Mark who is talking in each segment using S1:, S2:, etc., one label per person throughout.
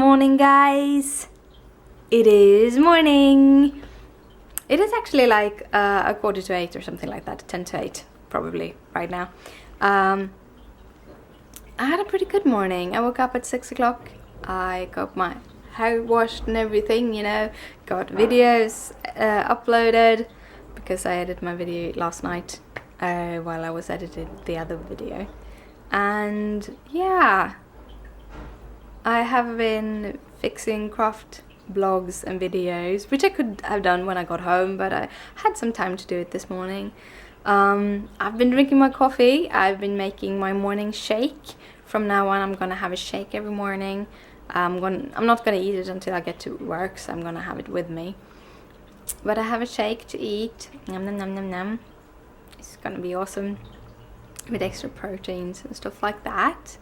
S1: morning, guys. It is morning. It is actually like a 7:45 or something like that, 7:50 probably right now. I had a pretty good morning. I woke up at 6 o'clock. I got my hair washed and everything, got videos uploaded because I edited my video last night while I was editing the other video. And yeah, I have been fixing craft blogs and videos, which I could have done when I got home, but I had some time to do it this morning. I've been drinking my coffee. I've been making my morning shake. From now on, I'm gonna have a shake every morning. I'm not gonna eat it until I get to work, so I'm gonna have it with me. But I have a shake to eat. Nom nom nom nom nom. It's gonna be awesome with extra proteins and stuff like that.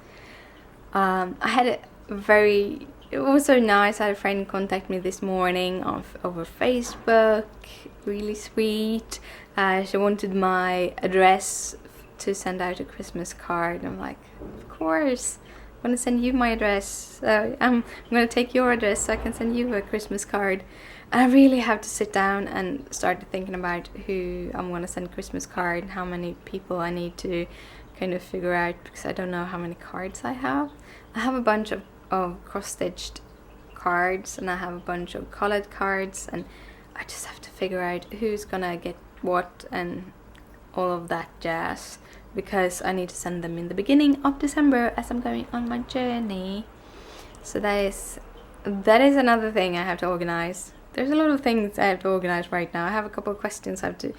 S1: It was so nice. I had a friend contact me this morning over Facebook. Really sweet. She wanted my address to send out a Christmas card. I'm like, of course, I'm gonna send you my address. I'm gonna take your address so I can send you a Christmas card. And I really have to sit down and start thinking about who I'm gonna send a Christmas card and how many people I need to kind of figure out, because I don't know how many cards I have. I have a bunch of cross-stitched cards, and I have a bunch of colored cards, and I just have to figure out who's gonna get what and all of that jazz, because I need to send them in the beginning of December as I'm going on my journey. So that is another thing I have to organize. There's a lot of things I have to organize right now. I have a couple of questions I have to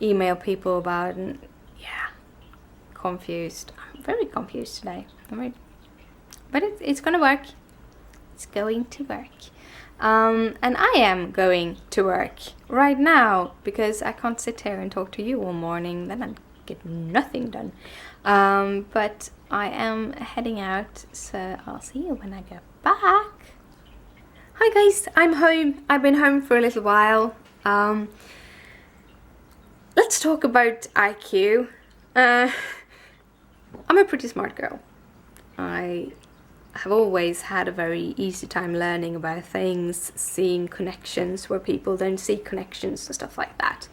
S1: email people about, and yeah, confused. I'm very confused today. But it's gonna work. It's going to work. And I am going to work right now because I can't sit here and talk to you all morning. Then I get nothing done. But I am heading out, so I'll see you when I get back. Hi guys, I'm home. I've been home for a little while. Let's talk about IQ. I'm a pretty smart girl. I have always had a very easy time learning about things, seeing connections where people don't see connections and stuff like that.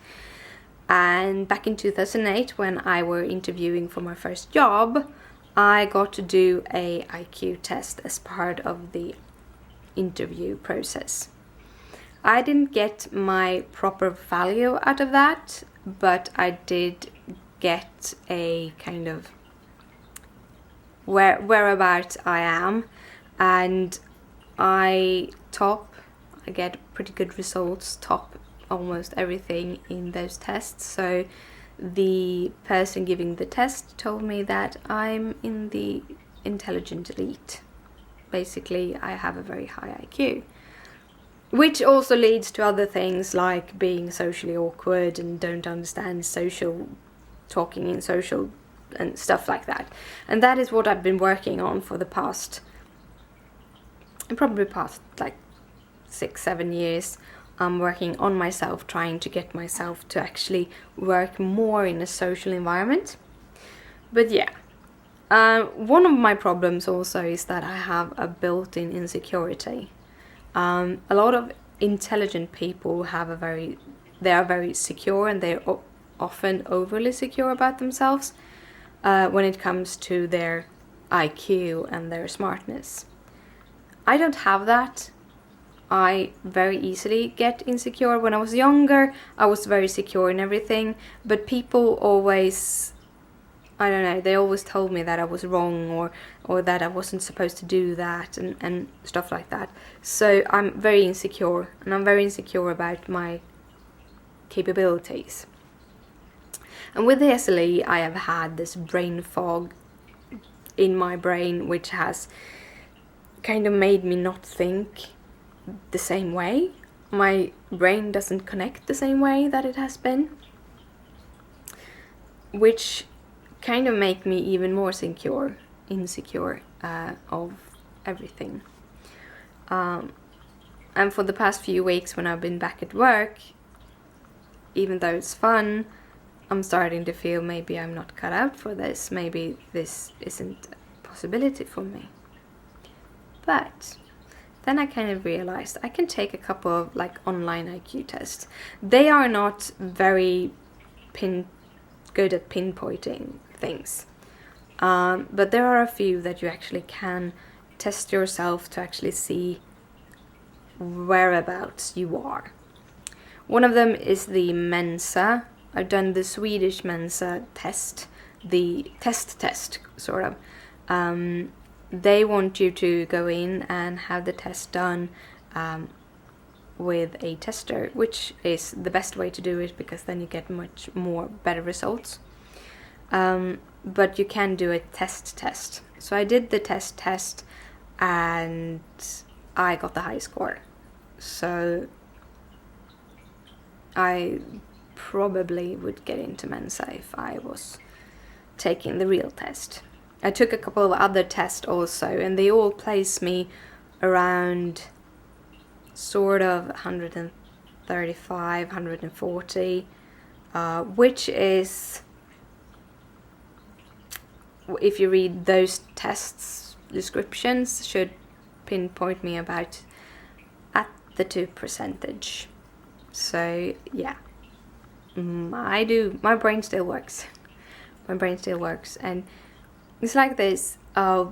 S1: And back in 2008, when I were interviewing for my first job, I got to do a IQ test as part of the interview process. I didn't get my proper value out of that, but I did get a kind of whereabout I am, and I get pretty good results, top almost everything in those tests. So the person giving the test told me that I'm in the intelligent elite. Basically, I have a very high IQ, which also leads to other things like being socially awkward and don't understand talking in social and stuff like that. And that is what I've been working on for the past like 6-7 years. I'm working on myself, trying to get myself to actually work more in a social environment. But yeah, one of my problems also is that I have a built-in insecurity. A lot of intelligent people they are very secure, and they're often overly secure about themselves when it comes to their IQ and their smartness. I don't have that. I very easily get insecure. When I was younger, I was very secure in everything, but people always, I don't know, they always told me that I was wrong or that I wasn't supposed to do that and stuff like that. So I'm very insecure, and I'm very insecure about my capabilities. And with the SLE, I have had this brain fog in my brain, which has kind of made me not think the same way. My brain doesn't connect the same way that it has been, which kind of make me even more insecure of everything. And for the past few weeks when I've been back at work, even though it's fun, I'm starting to feel maybe I'm not cut out for this. Maybe this isn't a possibility for me. But then I kind of realized I can take a couple of like online IQ tests. They are not very good at pinpointing things, but there are a few that you actually can test yourself to actually see whereabouts you are. One of them is the Mensa. I've done the Swedish Mensa test, the test sort of. They want you to go in and have the test done with a tester, which is the best way to do it because then you get much more better results. But you can do a test. So I did the test and I got the high score. So I probably would get into Mensa if I was taking the real test. I took a couple of other tests also, and they all place me around sort of 135, 140, which is, if you read those tests descriptions, should pinpoint me about at the 2%. So yeah, my brain still works. And it's like this, I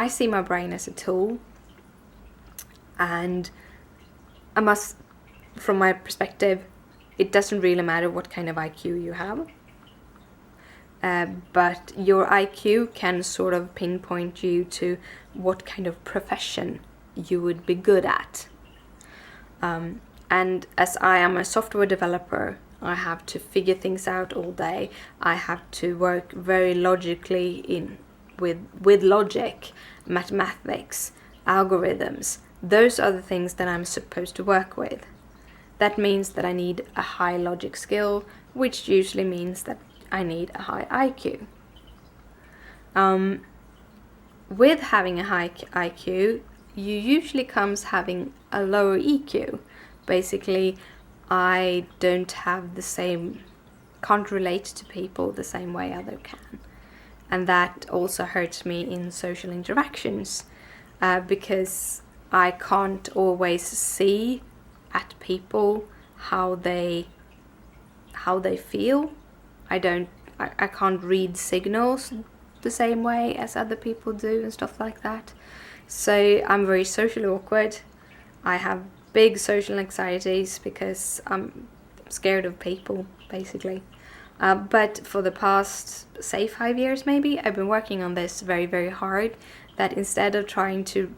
S1: see my brain as a tool, and I must, from my perspective, it doesn't really matter what kind of IQ you have, but your IQ can sort of pinpoint you to what kind of profession you would be good at. And as I am a software developer, I have to figure things out all day. I have to work very logically with logic, mathematics, algorithms. Those are the things that I'm supposed to work with. That means that I need a high logic skill, which usually means that I need a high IQ. With having a high IQ, you usually comes having a lower EQ. Basically, I don't have can't relate to people the same way others can. And that also hurts me in social interactions, because I can't always see at people how they feel. I can't read signals the same way as other people do and stuff like that. So I'm very socially awkward. I have big social anxieties because I'm scared of people, basically. But for the past, say, 5 years maybe, I've been working on this very, very hard, that instead of trying to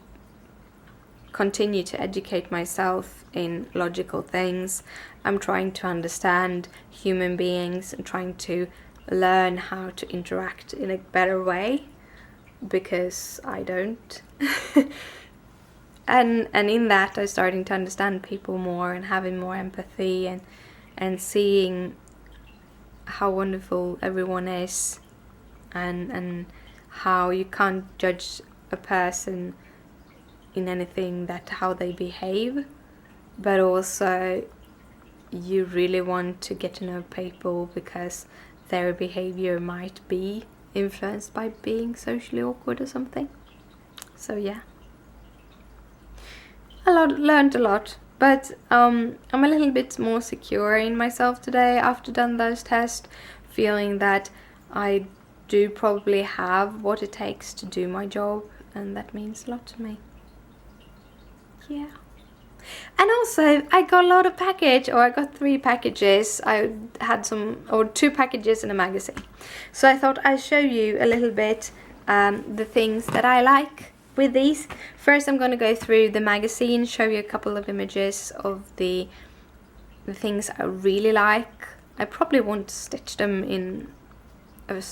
S1: continue to educate myself in logical things, I'm trying to understand human beings and trying to learn how to interact in a better way, because I don't. And in that, I'm starting to understand people more and having more empathy and seeing how wonderful everyone is, and how you can't judge a person in anything that how they behave, but also you really want to get to know people because their behavior might be influenced by being socially awkward or something. So yeah, learned a lot, but I'm a little bit more secure in myself today after done those tests, feeling that I do probably have what it takes to do my job, and that means a lot to me. Yeah. And also, I got a lot of package, or I got 3 packages. I had 2 packages in a magazine. So I thought I'd show you a little bit the things that I like with these. First, I'm going to go through the magazine, show you a couple of images of the things I really like. I probably won't stitch them in a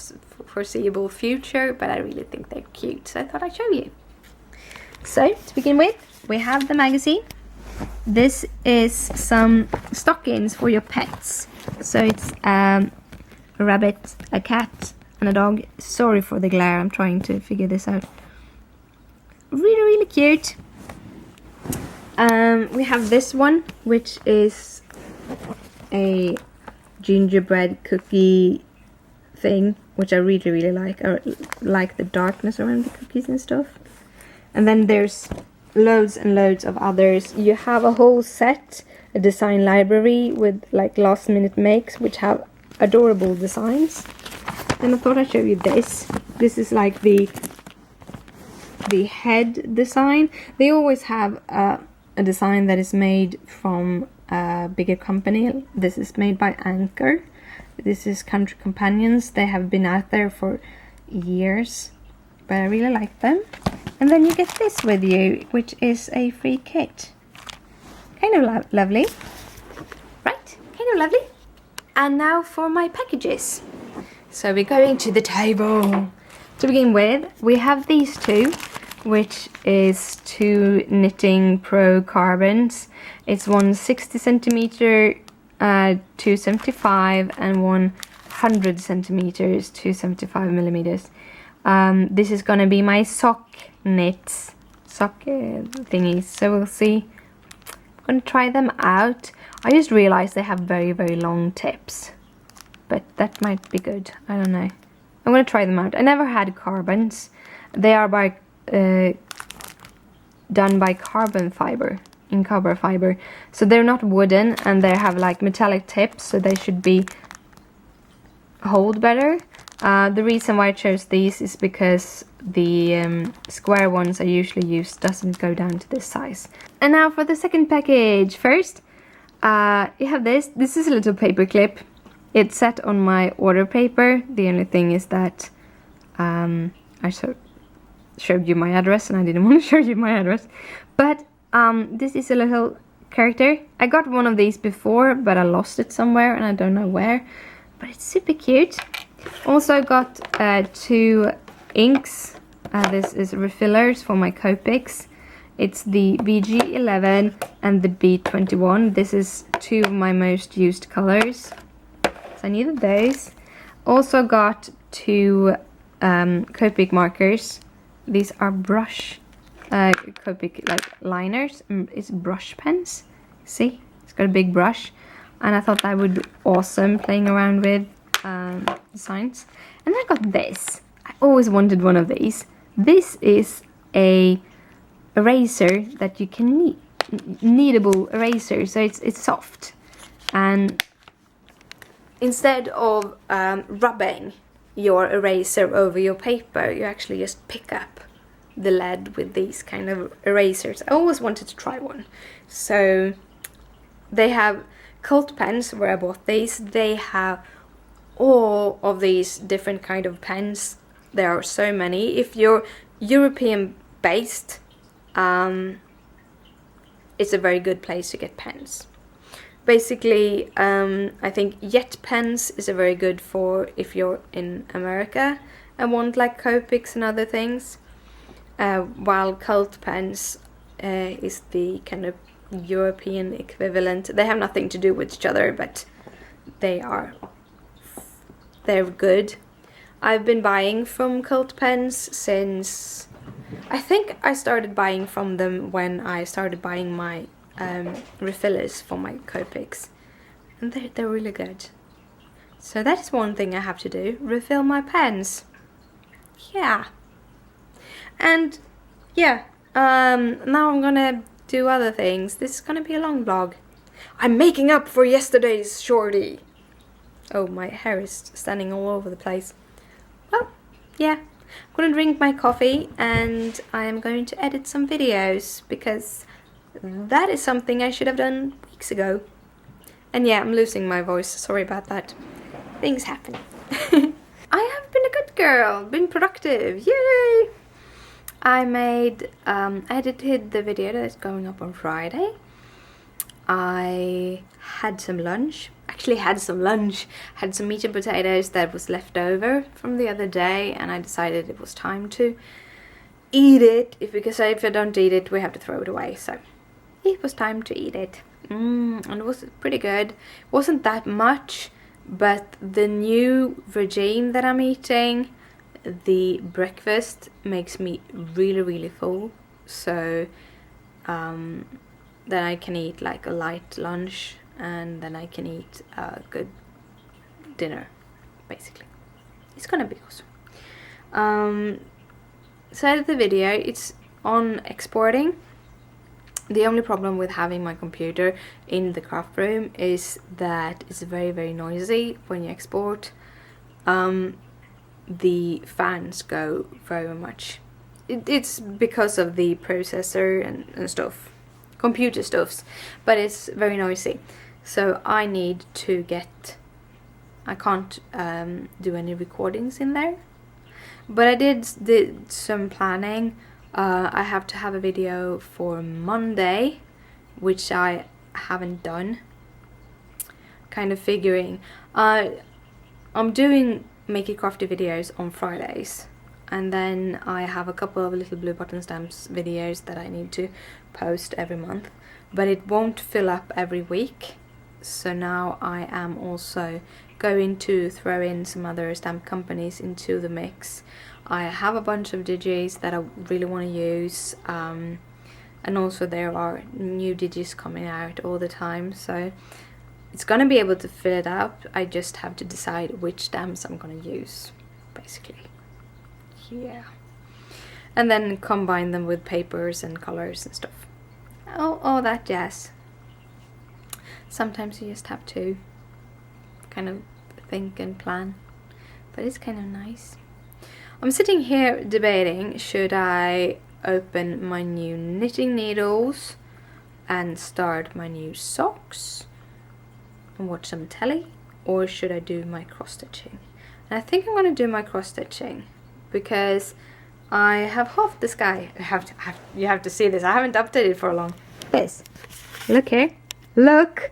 S1: foreseeable future, but I really think they're cute, so I thought I'd show you. So, to begin with, we have the magazine. This is some stockings for your pets. So it's a rabbit, a cat, and a dog. Sorry for the glare, I'm trying to figure this out. Really, really cute. We have this one, which is a gingerbread cookie thing, which I really, really like. I like the darkness around the cookies and stuff. And then there's loads and loads of others. You have a whole set, a design library with like last minute makes, which have adorable designs. Then I thought I'd show you this. This is like the head design. They always have a design that is made from a bigger company. This is made by Anchor. This is Country Companions. They have been out there for years, but I really like them. And then you get this with you, which is a free kit. Kind of lovely, right? Kind of lovely. And now for my packages. So we're going to the table. To begin with, we have these two, which is two Knitting Pro carbons. It's one 60 centimeter 275 and 100 centimeters 275 millimeters. This is gonna be my sock thingies, so we'll see. I'm gonna try them out. I just realized they have very long tips, but that might be good. I don't know. I'm gonna try them out. I never had carbons. They are done by carbon fiber. So they're not wooden, and they have like metallic tips, so they should hold better. The reason why I chose these is because the square ones I usually use doesn't go down to this size. And now for the second package. First, you have this. This is a little paper clip. It's set on my order paper. The only thing is that I showed you my address, and I didn't want to show you my address. But this is a little character. I got one of these before, but I lost it somewhere and I don't know where. But it's super cute. Also got two inks. This is refillers for my Copics. It's the BG11 and the B21. This is two of my most used colors, so I needed those. Also got two Copic markers. These are brush Copic like liners. It's brush pens. See, it's got a big brush, and I thought that would be awesome playing around with designs. And I got this. I always wanted one of these. This is a eraser that you can knead, kneadable eraser. So it's soft, and instead of rubbing your eraser over your paper, you actually just pick up the lead with these kind of erasers. I always wanted to try one. So they have Cult pens where I bought these. They have all of these different kind of pens. There are so many. If you're European based, it's a very good place to get pens. Basically, I think Jet pens is a very good for if you're in America and want like Copics and other things. While Cult pens is the kind of European equivalent. They have nothing to do with each other, but they're good. I've been buying from Cult pens since I think I started buying from them when I started buying my refillers for my Copics, and they're really good. So that is one thing I have to do, refill my pens. Yeah. And yeah, now I'm gonna do other things. This is gonna be a long vlog. I'm making up for yesterday's shorty. Oh, my hair is standing all over the place. Well, yeah. I'm gonna drink my coffee and I'm going to edit some videos because that is something I should have done weeks ago. And yeah, I'm losing my voice. Sorry about that. Things happen. I have been a good girl, been productive. Yay! I edited the video that is going up on Friday. I had some lunch. Had some meat and potatoes that was left over from the other day, and I decided it was time to eat it, because if I don't eat it we have to throw it away, so it was time to eat it. And it was pretty good. It wasn't that much, but the new regime that I'm eating, the breakfast, makes me really full, so then I can eat like a light lunch, and then I can eat a good dinner, basically. It's gonna be awesome. So the video, it's on exporting. The only problem with having my computer in the craft room is that it's very, very noisy when you export. The fans go very much. It's because of the processor and stuff, computer stuffs, but it's very noisy. So I need to get, I can't do any recordings in there. But I did some planning. I have to have a video for Monday, which I haven't done. Kind of figuring. I'm doing Make It Crafty videos on Fridays. And then I have a couple of little blue button stamps videos that I need to post every month. But it won't fill up every week. So now I am also going to throw in some other stamp companies into the mix. I have a bunch of digis that I really want to use, and also there are new digis coming out all the time, so it's gonna be able to fill it up. I just have to decide which stamps I'm gonna use, basically. Yeah. And then combine them with papers and colors and stuff. All that jazz. Sometimes you just have to kind of think and plan, but it's kind of nice. I'm sitting here debating, should I open my new knitting needles and start my new socks and watch some telly, or should I do my cross stitching? And I think I'm going to do my cross stitching because I have half the sky. You have to see this. I haven't updated for long. This. Look here. Look.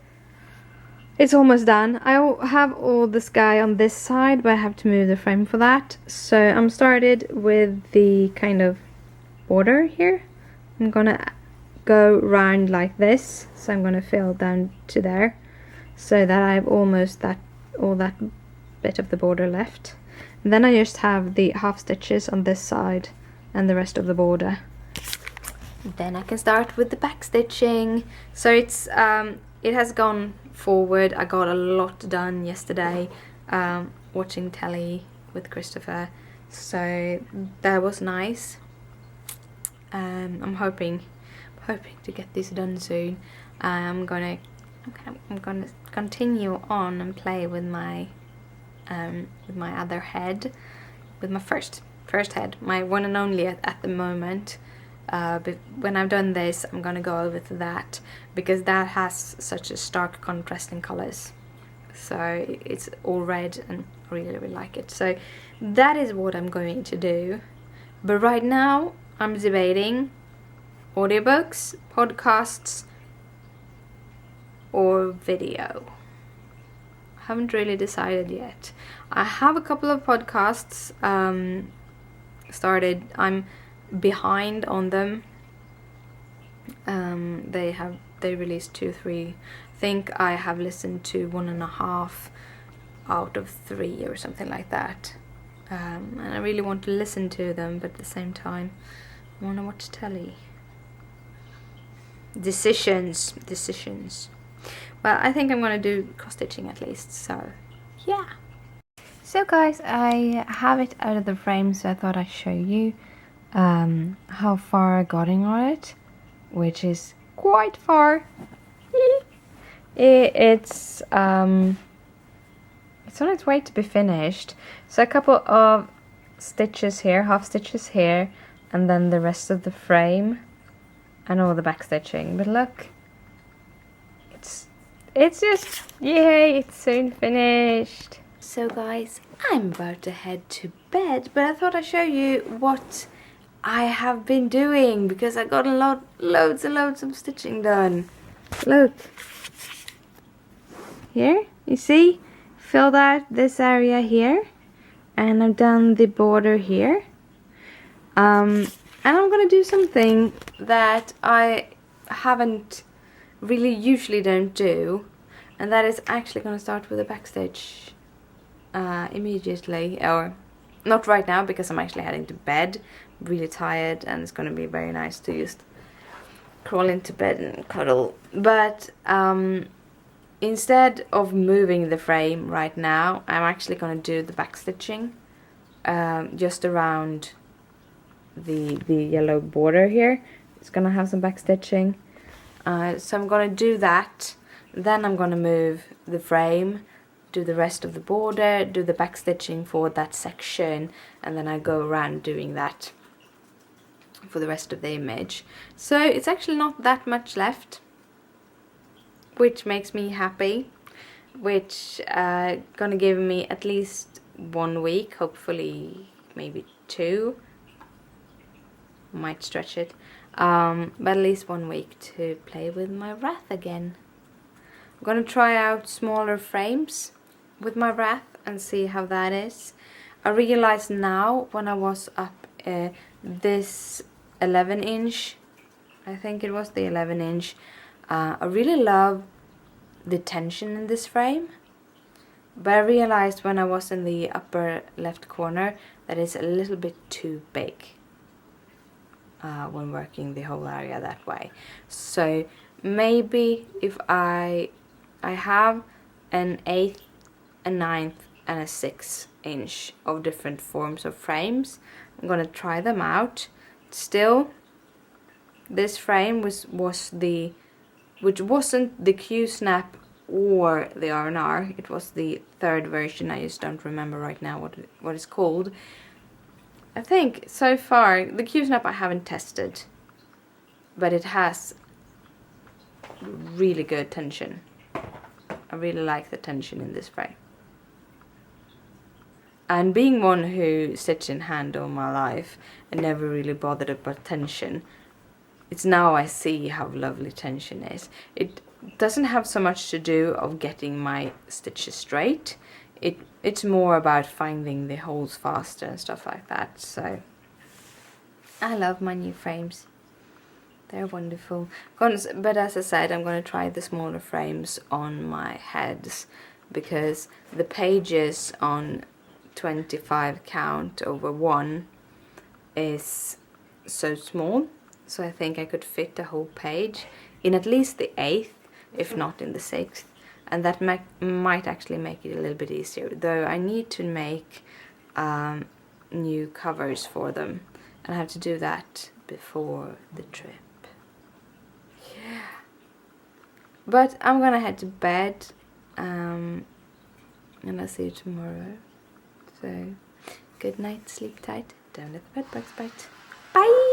S1: It's almost done. I have all the sky on this side, but I have to move the frame for that. So I'm started with the kind of border here. I'm gonna go round like this. So I'm gonna fill down to there, so that I have almost all that bit of the border left. And then I just have the half stitches on this side and the rest of the border. Then I can start with the back stitching. So it's it has gone forward. I got a lot done yesterday, watching telly with Christopher, so that was nice. I'm hoping to get this done soon. I'm gonna continue on and play with my other head, with my first head, my one and only at the moment. But when I've done this, I'm gonna go over to that, because that has such a stark contrast in colors. So it's all red and I really, really like it. So that is what I'm going to do. But right now I'm debating audiobooks, podcasts, or video. I haven't really decided yet. I have a couple of podcasts started. I'm behind on them. They released 2, 3. I think I have listened to 1.5 out of 3 or something like that. And I really want to listen to them, but at the same time I want to watch telly. Decisions. Well, I think I'm gonna do cross stitching at least, so yeah. So guys, I have it out of the frame, so I thought I'd show you how far I got on it, which is quite far. It's on its way to be finished. So a couple of stitches here, half stitches here, and then the rest of the frame and all the back stitching. But look, it's just, yay, it's soon finished. So guys, I'm about to head to bed, but I thought I'd show you what I have been doing, because I got loads and loads of stitching done. Look here, you see, filled out this area here, and I've done the border here, and I'm gonna do something that I haven't really usually don't do, and that is actually gonna start with a backstitch immediately, or not right now because I'm actually heading to bed. I'm really tired, and it's gonna be very nice to just crawl into bed and cuddle. But instead of moving the frame right now, I'm actually gonna do the backstitching just around the yellow border here. It's gonna have some backstitching, So I'm gonna do that, then I'm gonna move the frame, do the rest of the border, do the back stitching for that section, and then I go around doing that for the rest of the image. So it's actually not that much left, which makes me happy, which gonna give me at least 1 week, hopefully maybe 2, might stretch it, but at least 1 week to play with my wreath again. I'm gonna try out smaller frames with my wreath and see how that is. I realized now when I was up this 11-inch, I think it was the 11-inch, I really love the tension in this frame, but I realized when I was in the upper left corner that it's a little bit too big when working the whole area that way. So maybe if I have an 1/8, a 1/9 and a 6-inch of different forms of frames, I'm gonna try them out. Still, this frame which wasn't the Q-snap or the R&R, it was the third version. I just don't remember right now what it's called. I think so far the Q-snap I haven't tested, but it has really good tension. I really like the tension in this frame. And being one who stitched in hand all my life and never really bothered about tension, it's now I see how lovely tension is. It doesn't have so much to do of getting my stitches straight. It's more about finding the holes faster and stuff like that. So I love my new frames. They're wonderful. But as I said, I'm going to try the smaller frames on my heads because the pages on 25 count over 1 is so small. So I think I could fit the whole page in at least the 8th, if not in the 6th. And that might actually make it a little bit easier. Though I need to make new covers for them. And I have to do that before the trip. Yeah. But I'm gonna head to bed. And I'll see you tomorrow. So, good night, sleep tight. Don't let the bed bugs bite. Bye!